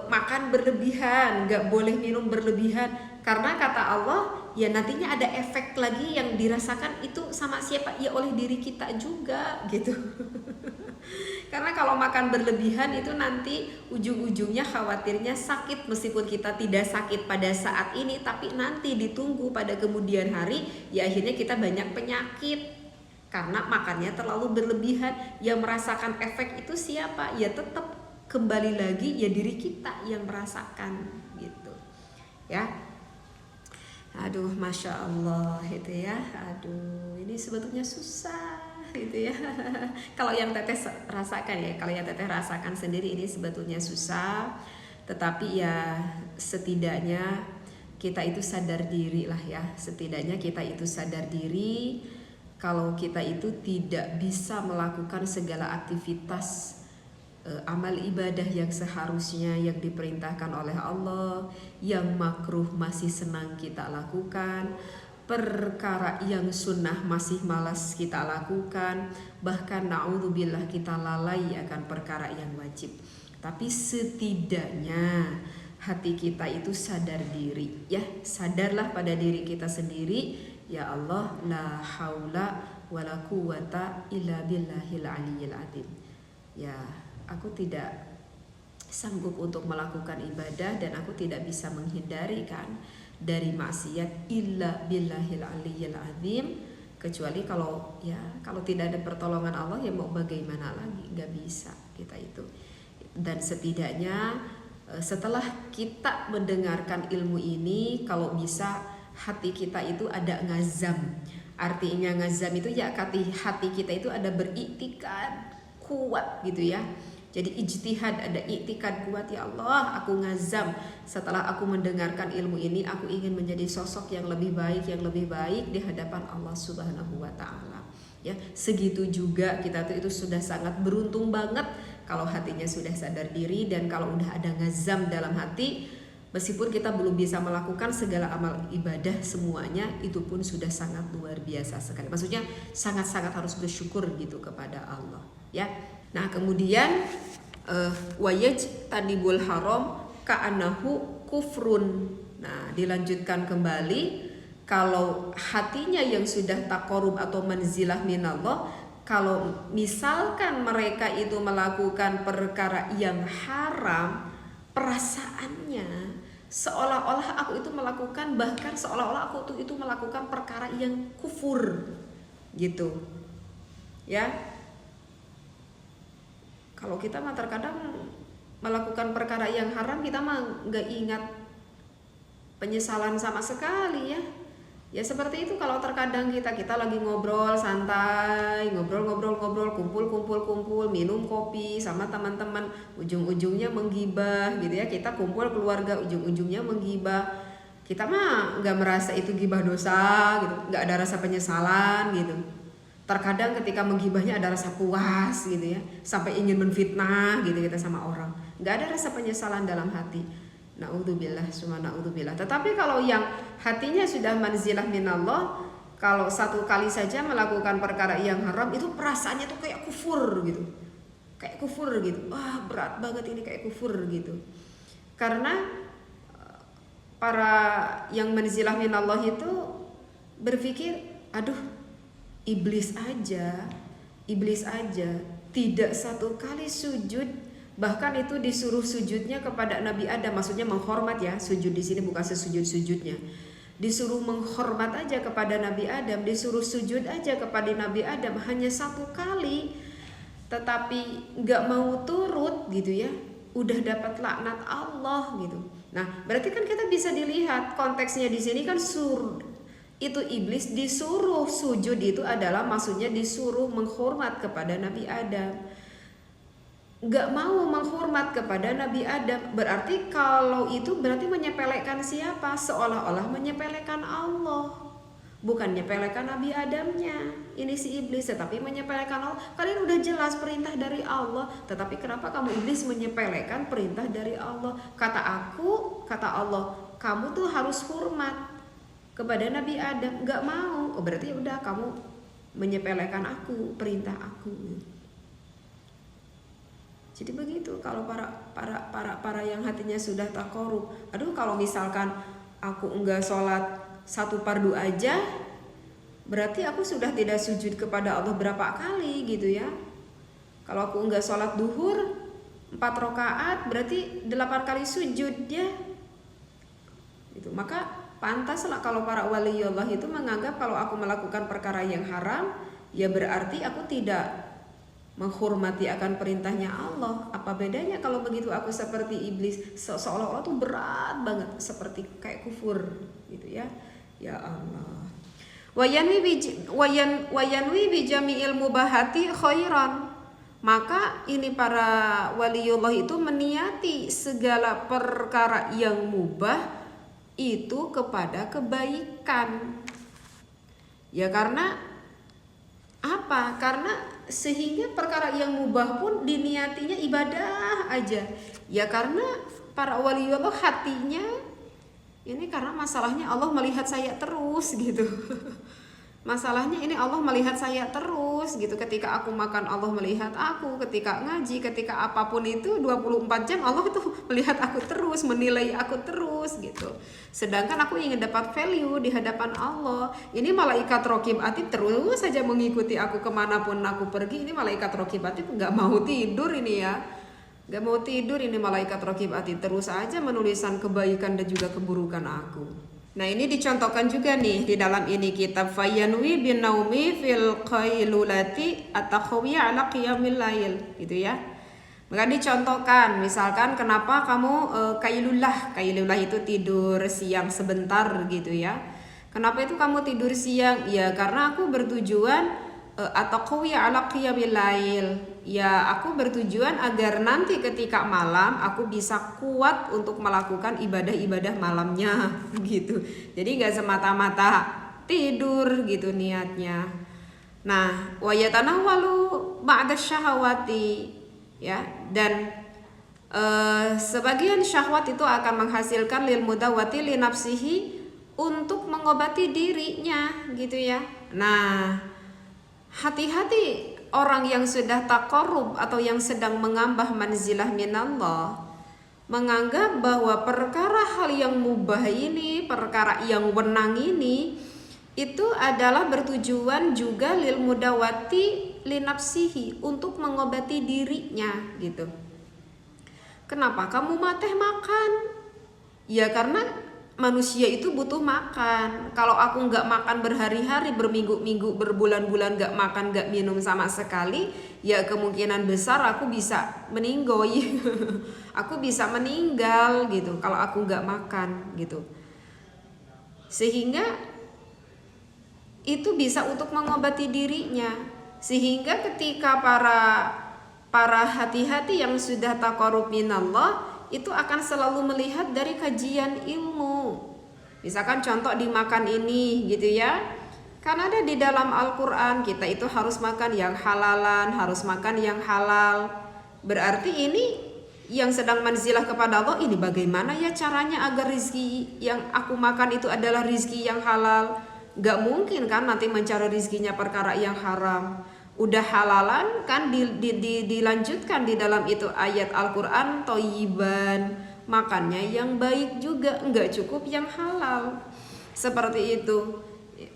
makan berlebihan, nggak boleh minum berlebihan, karena kata Allah ya nantinya ada efek lagi yang dirasakan itu sama siapa? Ya oleh diri kita juga gitu. Karena kalau makan berlebihan itu nanti ujung-ujungnya khawatirnya sakit, meskipun kita tidak sakit pada saat ini, tapi nanti ditunggu pada kemudian hari ya akhirnya kita banyak penyakit karena makannya terlalu berlebihan. Yang merasakan efek itu siapa? Ya tetap kembali lagi ya diri kita yang merasakan gitu ya. Aduh, masya Allah itu ya. Aduh, ini sebetulnya susah gitu ya. Kalau yang teteh rasakan ya, kalau yang teteh rasakan sendiri ini sebetulnya susah, tetapi ya setidaknya kita itu sadar diri lah ya. Setidaknya kita itu sadar diri kalau kita itu tidak bisa melakukan segala aktivitas amal ibadah yang seharusnya yang diperintahkan oleh Allah, yang makruh masih senang kita lakukan, perkara yang sunnah masih malas kita lakukan, bahkan na'udzubillah kita lalai akan perkara yang wajib. Tapi setidaknya hati kita itu sadar diri ya, sadarlah pada diri kita sendiri. Ya Allah, la haula wala quwata illa billahil aliyyil azim. Ya, aku tidak sanggup untuk melakukan ibadah dan aku tidak bisa menghindari kan dari maksiat illa billahil aliyyil azim, kecuali kalau tidak ada pertolongan Allah ya mau bagaimana lagi, nggak bisa kita itu. Dan setidaknya setelah kita mendengarkan ilmu ini, kalau bisa hati kita itu ada ngazam. Artinya ngazam itu ya hati kita itu ada beriktikad kuat gitu ya. Jadi ijtihad, ada iktikad kuat, ya Allah aku ngazam setelah aku mendengarkan ilmu ini aku ingin menjadi sosok yang lebih baik di hadapan Allah Subhanahu wa taala. Ya, segitu juga kita tuh itu sudah sangat beruntung banget kalau hatinya sudah sadar diri, dan kalau udah ada ngazam dalam hati, meskipun kita belum bisa melakukan segala amal ibadah semuanya, itu pun sudah sangat luar biasa sekali. Maksudnya sangat-sangat harus bersyukur gitu kepada Allah ya. Nah kemudian wayaj tanibul haram ka'anahu kufrun. Nah dilanjutkan kembali, kalau hatinya yang sudah taqarrub atau manzilah minallah, kalau misalkan mereka itu melakukan perkara yang haram, perasaannya seolah-olah aku itu melakukan, bahkan seolah-olah aku itu melakukan perkara yang kufur gitu ya. Kalau kita mah terkadang melakukan perkara yang haram, kita mah nggak ingat penyesalan sama sekali ya. Ya seperti itu kalau terkadang kita lagi ngobrol santai, ngobrol, kumpul, minum kopi sama teman-teman, ujung-ujungnya menggibah gitu ya. Kita kumpul keluarga, ujung-ujungnya menggibah. Kita mah nggak merasa itu gibah dosa gitu, nggak ada rasa penyesalan gitu. Terkadang ketika menggibahnya ada rasa puas gitu ya, sampai ingin menfitnah gitu kita sama orang, nggak ada rasa penyesalan dalam hati. Na'udzubillah, summa na'udzubillah. Tetapi kalau yang hatinya sudah manzilah minallah, kalau satu kali saja melakukan perkara yang haram, itu perasaannya tuh kayak kufur gitu, kayak kufur gitu. Wah berat banget ini, kayak kufur gitu. Karena para yang manzilah minallah itu berpikir, aduh iblis aja tidak satu kali sujud, bahkan itu disuruh sujudnya kepada Nabi Adam, maksudnya menghormat ya, sujud di sini bukan sesujud-sujudnya, disuruh menghormat aja kepada Nabi Adam, disuruh sujud aja kepada Nabi Adam hanya satu kali, tetapi nggak mau turut gitu ya, udah dapat laknat Allah gitu. Nah berarti kan kita bisa dilihat konteksnya di sini kan itu iblis disuruh sujud, itu adalah maksudnya disuruh menghormat kepada Nabi Adam. Gak mau menghormat kepada Nabi Adam, berarti kalau itu berarti menyepelekan siapa? Seolah-olah menyepelekan Allah, bukan menyepelekan Nabi Adamnya. Ini si iblis, tetapi menyepelekan Allah. Kalian udah jelas perintah dari Allah, tetapi kenapa kamu iblis menyepelekan perintah dari Allah? Kata Allah, kamu tuh harus hormat kepada Nabi Adam, nggak mau. Oh berarti udah kamu menyepelekan aku, perintah aku. Jadi begitu kalau para yang hatinya sudah taqarrub. Aduh, kalau misalkan aku enggak sholat 1 fardu aja, berarti aku sudah tidak sujud kepada Allah berapa kali gitu ya. Kalau aku enggak sholat duhur 4 rakaat, berarti 8 kali sujud ya. Itu maka pantaslah kalau para waliullah itu menganggap kalau aku melakukan perkara yang haram, ya berarti aku tidak menghormati akan perintahnya Allah. Apa bedanya kalau begitu aku seperti iblis, seolah-olah tuh berat banget, seperti kayak kufur gitu ya. Ya Allah. Wayanwi bijami'il mubahati khairan. Maka ini para waliullah itu meniati segala perkara yang mubah itu kepada kebaikan. Ya karena apa? Karena sehingga perkara yang mubah pun diniatinya ibadah aja. Ya karena para waliullah hatinya ini karena masalahnya Allah melihat saya terus gitu. Masalahnya ini Allah melihat saya terus gitu. Ketika aku makan Allah melihat aku, ketika ngaji, ketika apapun itu 24 jam Allah tuh melihat aku terus, menilai aku terus gitu. Sedangkan aku ingin dapat value di hadapan Allah. Ini malaikat raqib atid terus saja mengikuti aku kemanapun aku pergi. Ini malaikat raqib atid gak mau tidur ini ya. Gak mau tidur ini malaikat raqib atid terus aja menuliskan kebaikan dan juga keburukan aku. Nah ini dicontohkan juga nih di dalam ini kitab Fayanwi bin Naumi fil qailulati at-takhawi ala qiyamil lail gitu ya. Maka dicontohkan misalkan kenapa kamu kailulah itu tidur siang sebentar gitu ya. Kenapa itu kamu tidur siang? Ya karena aku bertujuan at-takhawi ala qiyamil lail. Ya aku bertujuan agar nanti ketika malam aku bisa kuat untuk melakukan ibadah-ibadah malamnya gitu. Jadi gak semata-mata tidur gitu niatnya. Nah, wayatanahwalu ba'da syahawati ya, dan sebagian syahwat itu akan menghasilkan lil mudawati li nafsihi untuk mengobati dirinya gitu ya. Nah, hati-hati orang yang sudah taqarrub atau yang sedang mengambah manzilah minallah menganggap bahwa perkara hal yang mubah ini, perkara yang wenang ini itu adalah bertujuan juga lil mudawati li nafsihi untuk mengobati dirinya gitu. Kenapa kamu mateh makan? Ya karena manusia itu butuh makan. Kalau aku nggak makan berhari-hari, berminggu-minggu, berbulan-bulan nggak makan, nggak minum sama sekali, ya kemungkinan besar aku bisa meninggoy. Aku bisa meninggal gitu kalau aku nggak makan gitu. Sehingga itu bisa untuk mengobati dirinya. Sehingga ketika para hati-hati yang sudah taqarrub minallah itu akan selalu melihat dari kajian ilmu. Misalkan contoh dimakan ini gitu ya. Kan ada di dalam Al-Quran kita itu harus makan yang halalan, harus makan yang halal. Berarti ini yang sedang manzilah kepada Allah, ini bagaimana ya caranya agar rizki yang aku makan itu adalah rizki yang halal. Gak mungkin kan nanti mencari rizkinya perkara yang haram. Udah halalan kan dilanjutkan di dalam itu ayat Al-Quran thayyiban, makannya yang baik juga, enggak cukup yang halal. Seperti itu.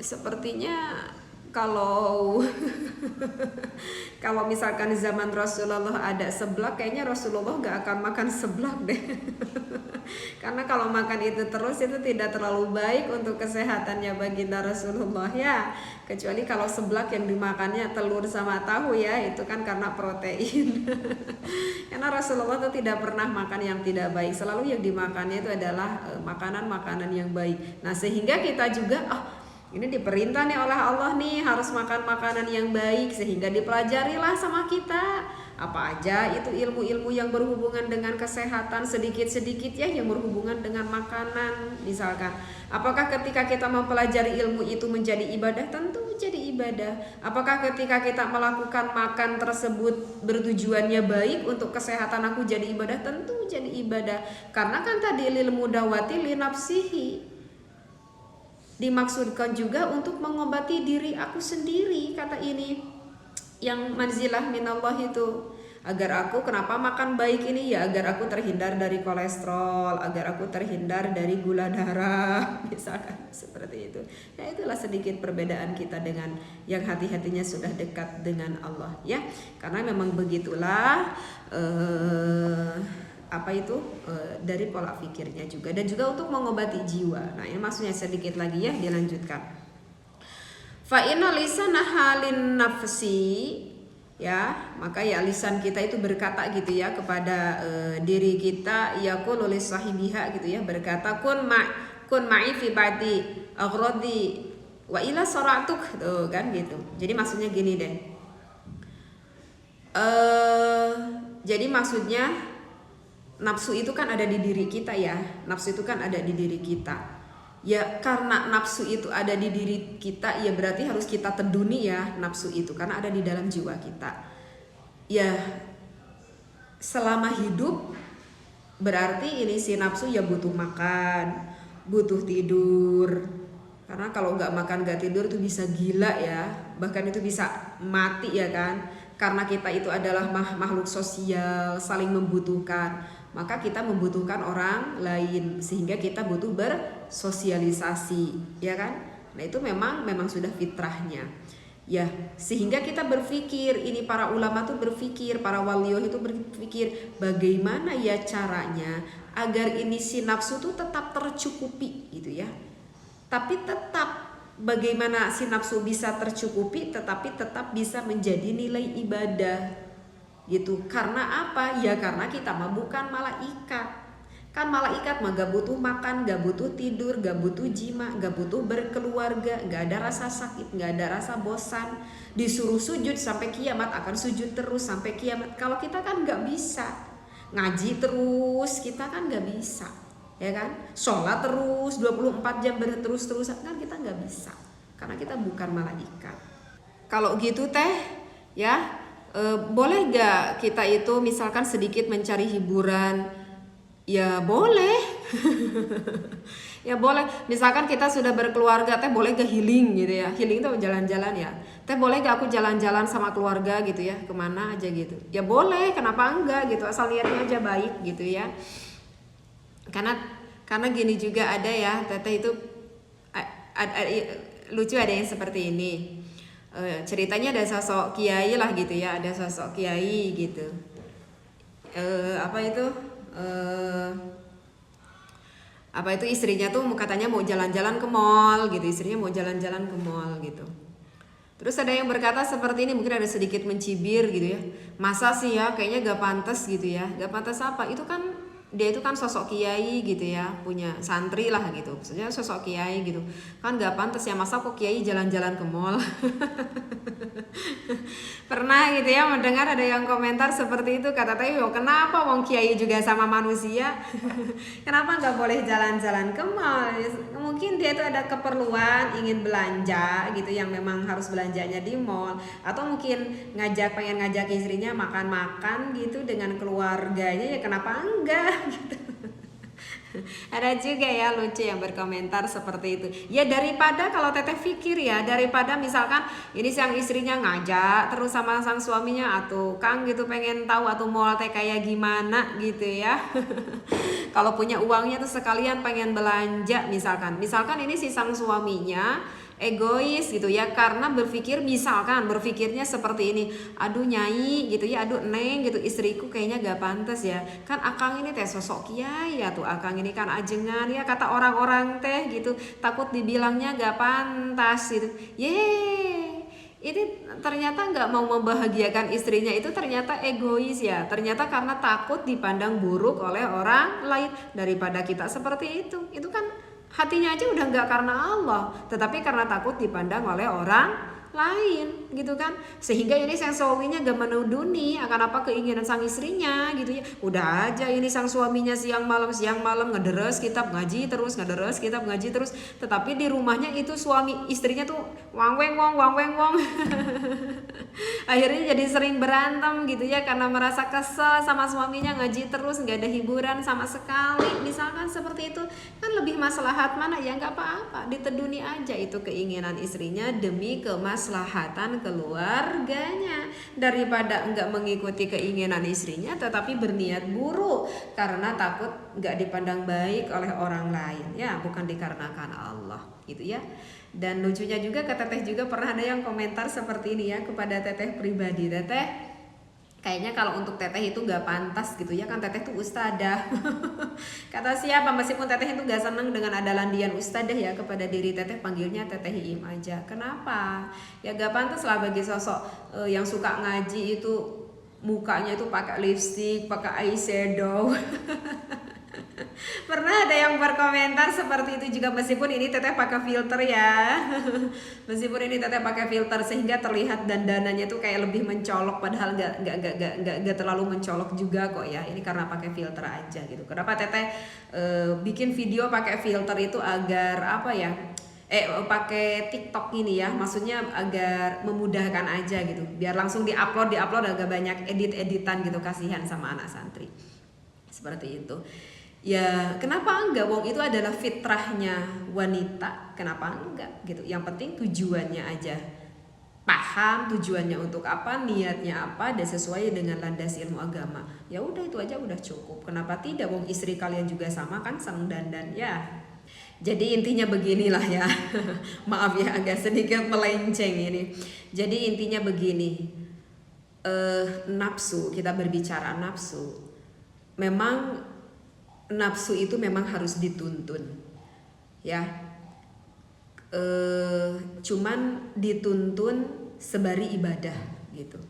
Sepertinya kalau kalau misalkan zaman Rasulullah ada seblak, kayaknya Rasulullah gak akan makan seblak deh. Karena kalau makan itu terus itu tidak terlalu baik untuk kesehatannya baginda Rasulullah ya. Kecuali kalau seblak yang dimakannya telur sama tahu ya, itu kan karena protein. Karena Rasulullah itu tidak pernah makan yang tidak baik. Selalu yang dimakannya itu adalah makanan-makanan yang baik. Nah sehingga kita juga ini diperintah nih oleh Allah nih harus makan makanan yang baik, sehingga dipelajarilah sama kita apa aja itu ilmu-ilmu yang berhubungan dengan kesehatan, sedikit-sedikit ya yang berhubungan dengan makanan. Misalkan apakah ketika kita mempelajari ilmu itu menjadi ibadah? Tentu jadi ibadah. Apakah ketika kita melakukan makan tersebut bertujuannya baik untuk kesehatan aku jadi ibadah? Tentu jadi ibadah. Karena kan tadi lil mudawati li nafsihi, dimaksudkan juga untuk mengobati diri aku sendiri, kata ini yang manzilah minallah itu. Agar aku kenapa makan baik ini ya, agar aku terhindar dari kolesterol, agar aku terhindar dari gula darah, misalkan seperti itu. Ya itulah sedikit perbedaan kita dengan yang hati-hatinya sudah dekat dengan Allah ya. Karena memang begitulah dari pola pikirnya juga, dan juga untuk mengobati jiwa. Nah ini maksudnya sedikit lagi ya, dilanjutkan. Fa inna lisana halin nafsi, ya maka ya lisan kita itu berkata gitu ya kepada diri kita, yaqulu li sahibiha gitu ya, berkata kun ma'i fi ba'di aghradi wa ila saratuk, tuh kan gitu. Jadi maksudnya gini deh. Jadi maksudnya nafsu itu kan ada di diri kita ya. Nafsu itu kan ada di diri kita. Ya karena nafsu itu ada di diri kita, ya berarti harus kita teduni ya nafsu itu, karena ada di dalam jiwa kita. Ya selama hidup berarti ini si nafsu ya butuh makan, butuh tidur. Karena kalau nggak makan nggak tidur itu bisa gila ya, bahkan itu bisa mati ya kan. Karena kita itu adalah makhluk sosial, saling membutuhkan, maka kita membutuhkan orang lain, sehingga kita butuh bersosialisasi ya kan. Nah itu memang sudah fitrahnya ya, sehingga kita berpikir, ini para ulama tuh berpikir, para waliyah itu berpikir bagaimana ya caranya agar ini si nafsu tuh tetap tercukupi gitu ya. Tapi tetap bagaimana si nafsu bisa tercukupi tetapi tetap bisa menjadi nilai ibadah gitu. Karena apa? Ya karena kita mah bukan malaikat. Kan malaikat mah gak butuh makan, gak butuh tidur, gak butuh jima, gak butuh berkeluarga, gak ada rasa sakit, gak ada rasa bosan. Disuruh sujud sampai kiamat akan sujud terus sampai kiamat. Kalau kita kan gak bisa. Ngaji terus kita kan gak bisa, ya kan? Sholat terus 24 jam berterus-terusan kan kita gak bisa, karena kita bukan malaikat. Kalau gitu teh ya, boleh gak kita itu misalkan sedikit mencari hiburan? Ya boleh. Ya boleh. Misalkan kita sudah berkeluarga, teh boleh gak healing gitu ya? Healing itu jalan-jalan ya. Teh boleh gak aku jalan-jalan sama keluarga gitu ya? Kemana aja gitu? Ya boleh, kenapa enggak gitu? Asal niatnya aja baik gitu ya. Karena gini juga ada ya, teteh itu lucu, ada yang seperti ini. Ceritanya ada sosok kiai lah gitu ya, ada sosok kiai gitu. Istrinya tuh katanya mau jalan-jalan ke mall gitu, istrinya mau jalan-jalan ke mall gitu. Terus ada yang berkata seperti ini, mungkin ada sedikit mencibir gitu ya. Masa sih ya, kayaknya gak pantas gitu ya. Gak pantas apa? Itu kan dia itu kan sosok kiai gitu ya, punya santri lah gitu. Maksudnya sosok kiai gitu. Kan gak pantas ya, masa kok kiai jalan-jalan ke mall. Pernah gitu ya mendengar ada yang komentar seperti itu, kata Teo, kenapa wong kiai juga sama manusia? Kenapa gak boleh jalan-jalan ke mall? Mungkin dia itu ada keperluan ingin belanja gitu, yang memang harus belanjanya di mall, atau mungkin pengen ngajak istrinya makan-makan gitu dengan keluarganya, ya kenapa enggak gitu. Ada juga ya lucu yang berkomentar seperti itu. Ya daripada, kalau teteh pikir ya, daripada misalkan ini sang istrinya ngajak terus sama sang suaminya, atau Kang gitu pengen tahu atau mall teh kayak gimana gitu ya. Kalau punya uangnya tuh sekalian pengen belanja misalkan ini si sang suaminya egois gitu ya, karena berpikirnya seperti ini, aduh nyai gitu ya, aduh neng gitu, istriku kayaknya gak pantas ya, kan akang ini teh sosok kiai ya, tuh akang ini kan ajengan ya, kata orang-orang teh gitu, takut dibilangnya gak pantas gitu. Ini ternyata gak mau membahagiakan istrinya, itu ternyata egois ya, ternyata karena takut dipandang buruk oleh orang lain. Daripada kita seperti itu kan hatinya aja udah gak karena Allah, tetapi karena takut dipandang oleh orang lain gitu kan. Sehingga ini sang suaminya gak menuduni akan apa keinginan sang istrinya gitu ya. Udah aja ini sang suaminya siang malam ngederes kitab ngaji terus, tetapi di rumahnya itu suami istrinya tuh wang weng wong akhirnya jadi sering berantem gitu ya, karena merasa kesel sama suaminya, ngaji terus gak ada hiburan sama sekali, misalkan seperti itu. Kan lebih maslahat mana ya, gak apa-apa diteduni aja itu keinginan istrinya demi kemaslahatan kemaslahatan keluarganya daripada enggak mengikuti keinginan istrinya tetapi berniat buruk karena takut enggak dipandang baik oleh orang lain, ya bukan dikarenakan Allah gitu ya. Dan lucunya juga ke Teteh juga pernah ada yang komentar seperti ini ya kepada Teteh pribadi, Teteh kayaknya kalau untuk Teteh itu gak pantas gitu ya, kan Teteh tuh ustadzah. Kata siapa, meskipun Teteh itu gak seneng dengan ada landian ustadzah ya kepada diri Teteh, panggilnya Teteh Iim aja. Kenapa? Ya gak pantas lah bagi sosok yang suka ngaji itu mukanya itu pakai lipstick, pakai eyeshadow. Pernah ada yang berkomentar seperti itu juga, meskipun ini Teteh pakai filter ya. Meskipun ini Teteh pakai filter sehingga terlihat dandanannya tuh kayak lebih mencolok, padahal nggak terlalu mencolok juga kok ya. Ini karena pakai filter aja gitu. Kenapa Teteh bikin video pakai filter itu agar apa ya? Pakai TikTok ini ya, maksudnya agar memudahkan aja gitu. Biar langsung diupload agak banyak editan gitu, kasihan sama anak santri. Seperti itu. Ya kenapa enggak, wong itu adalah fitrahnya wanita, kenapa enggak gitu. Yang penting tujuannya aja paham, tujuannya untuk apa, niatnya apa, dan sesuai dengan landas ilmu agama. Ya udah itu aja udah cukup. Kenapa tidak, wong istri kalian juga sama kan, seneng dandan ya. Jadi intinya beginilah ya. Maaf ya agak sedikit melenceng ini. Jadi intinya begini, nafsu, kita berbicara nafsu, memang nafsu itu memang harus dituntun ya, cuman dituntun sebari ibadah gitu.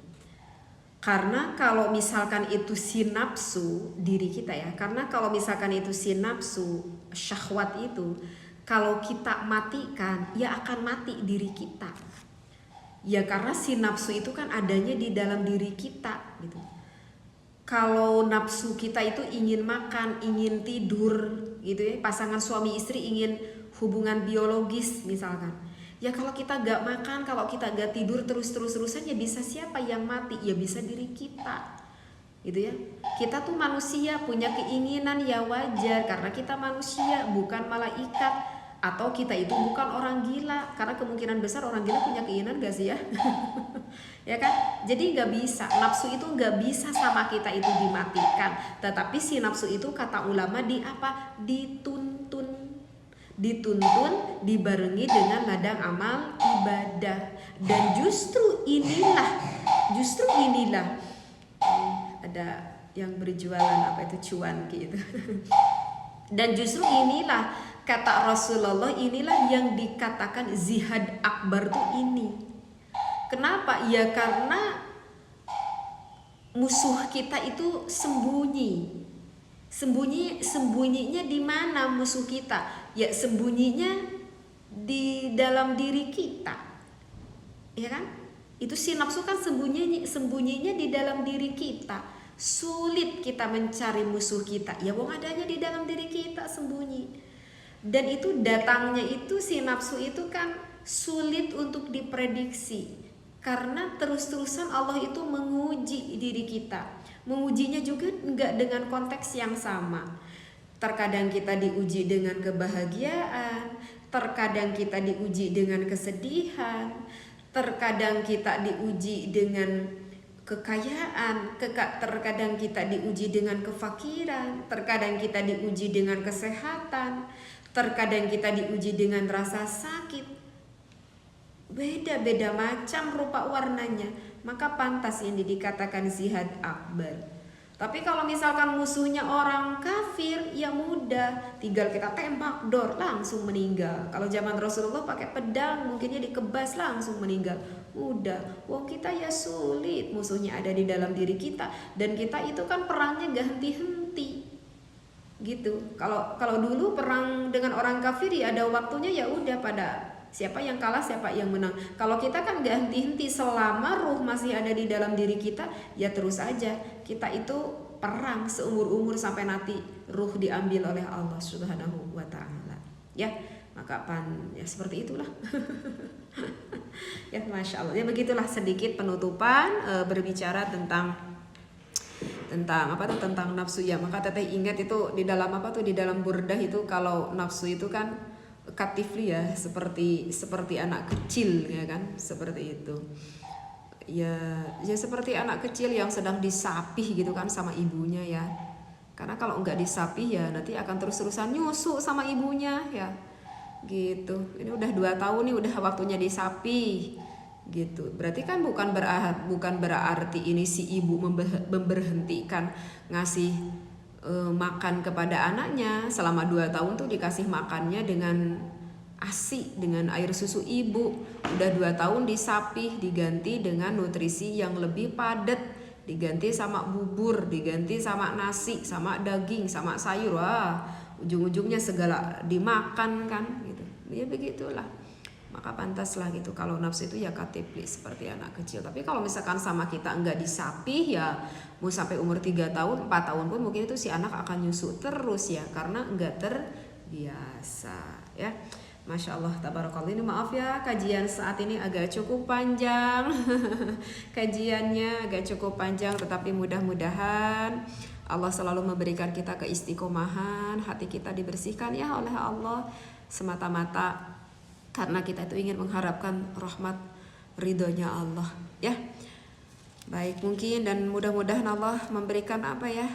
Karena kalau misalkan itu si nafsu diri kita ya, karena kalau misalkan itu si nafsu syahwat itu, kalau kita matikan ya akan mati diri kita ya, karena si nafsu itu kan adanya di dalam diri kita gitu. Kalau nafsu kita itu ingin makan, ingin tidur gitu ya, pasangan suami istri ingin hubungan biologis misalkan. Ya kalau kita gak makan, kalau kita gak tidur terus-terusan ya bisa siapa yang mati? Ya bisa diri kita gitu ya. Kita tuh manusia, punya keinginan ya wajar, karena kita manusia bukan malaikat. Atau kita itu bukan orang gila, karena kemungkinan besar orang gila punya keinginan gak sih ya? Ya kan? Jadi gak bisa, nafsu itu gak bisa sama kita itu dimatikan. Tetapi si nafsu itu kata ulama dituntun, dibarengi dengan ladang amal ibadah. Dan justru inilah ada yang berjualan apa itu cuan gitu. Dan justru inilah kata Rasulullah, inilah yang dikatakan zihad akbar tuh ini. Kenapa? Ya karena musuh kita itu sembunyinya di mana musuh kita? Ya sembunyinya di dalam diri kita, ya kan? Itu si nafsu kan sembunyinya di dalam diri kita. Sulit kita mencari musuh kita, ya wong adanya di dalam diri kita sembunyi. Dan itu datangnya itu si nafsu itu kan sulit untuk diprediksi, karena terus-terusan Allah itu menguji diri kita. Mengujinya juga enggak dengan konteks yang sama. Terkadang kita diuji dengan kebahagiaan, terkadang kita diuji dengan kesedihan, terkadang kita diuji dengan kekayaan, terkadang kita diuji dengan kefakiran, terkadang kita diuji dengan kesehatan, terkadang kita diuji dengan rasa sakit. Beda-beda macam rupa warnanya. Maka pantas ini dikatakan zihad akbar. Tapi kalau misalkan musuhnya orang kafir, ya mudah, tinggal kita tembak dor langsung meninggal. Kalau zaman Rasulullah pakai pedang, mungkinnya dikebas langsung meninggal. Mudah. Wong kita ya sulit, musuhnya ada di dalam diri kita, dan kita itu kan perangnya gak henti-henti. Gitu. Kalau dulu perang dengan orang kafir ya ada waktunya, ya udah pada siapa yang kalah siapa yang menang. Kalau kita kan gak henti-henti, selama ruh masih ada di dalam diri kita ya terus aja kita itu perang seumur-umur sampai nanti ruh diambil oleh Allah Subhanahu wa taala. Ya, maka ya seperti itulah. Ya Masya Allah. Ya begitulah sedikit penutupan berbicara tentang nafsu ya. Maka Teteh ingat itu di dalam di dalam burdah itu, kalau nafsu itu kan katifli ya, seperti anak kecil ya kan, seperti itu. Ya seperti anak kecil yang sedang disapih gitu kan sama ibunya ya. Karena kalau nggak disapih ya nanti akan terus-terusan nyusu sama ibunya ya. Gitu. Ini udah 2 tahun nih, udah waktunya disapih. Gitu. Berarti kan bukan berarti ini si ibu memberhentikan ngasih makan kepada anaknya. Selama 2 tahun tuh dikasih makannya dengan ASI, dengan air susu ibu. Udah 2 tahun disapih, diganti dengan nutrisi yang lebih padat, diganti sama bubur, diganti sama nasi, sama daging, sama sayur. Wah, ujung-ujungnya segala dimakan kan gitu. Ya begitulah. Maka pantaslah gitu kalau nafsu itu ya katifli, seperti anak kecil. Tapi kalau misalkan sama kita enggak disapih ya mau sampai umur 3 tahun, 4 tahun pun mungkin itu si anak akan nyusu terus ya, karena enggak terbiasa ya. Masya Allah, tabarakallah. Ini maaf ya, kajian saat ini agak cukup panjang. Kajiannya agak cukup panjang, tetapi mudah-mudahan Allah selalu memberikan kita keistiqomahan, hati kita dibersihkan ya oleh Allah, semata-mata karena kita itu ingin mengharapkan rahmat ridhonya Allah ya. Baik, mungkin dan mudah-mudahan Allah memberikan apa ya,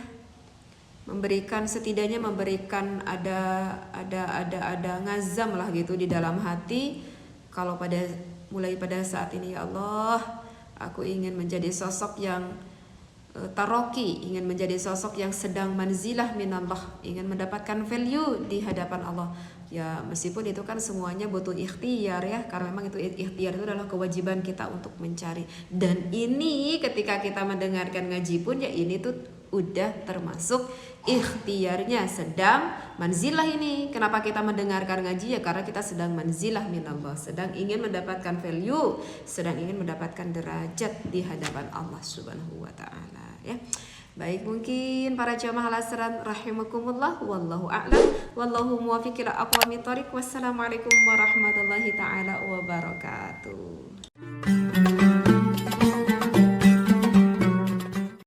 setidaknya memberikan ada ngazam lah gitu di dalam hati. Kalau mulai pada saat ini ya Allah, aku ingin menjadi sosok yang taroki, ingin menjadi sosok yang sedang manzilah minallah, ingin mendapatkan value di hadapan Allah. Ya meskipun itu kan semuanya butuh ikhtiar ya, karena memang itu ikhtiar itu adalah kewajiban kita untuk mencari. Dan ini ketika kita mendengarkan ngaji pun ya ini tuh udah termasuk ikhtiarnya, sedang manzilah ini. Kenapa kita mendengarkan ngaji ya, karena kita sedang manzilah minallah, sedang ingin mendapatkan value, sedang ingin mendapatkan derajat di hadapan Allah Subhanahu wa taala ya. Baik, mungkin para jamaah al-asran rahimakumullah, wallahu a'lam, wallahu muwaffiq ila aqwamit thoriq. Wassalamualaikum warahmatullahi taala wabarakatuh.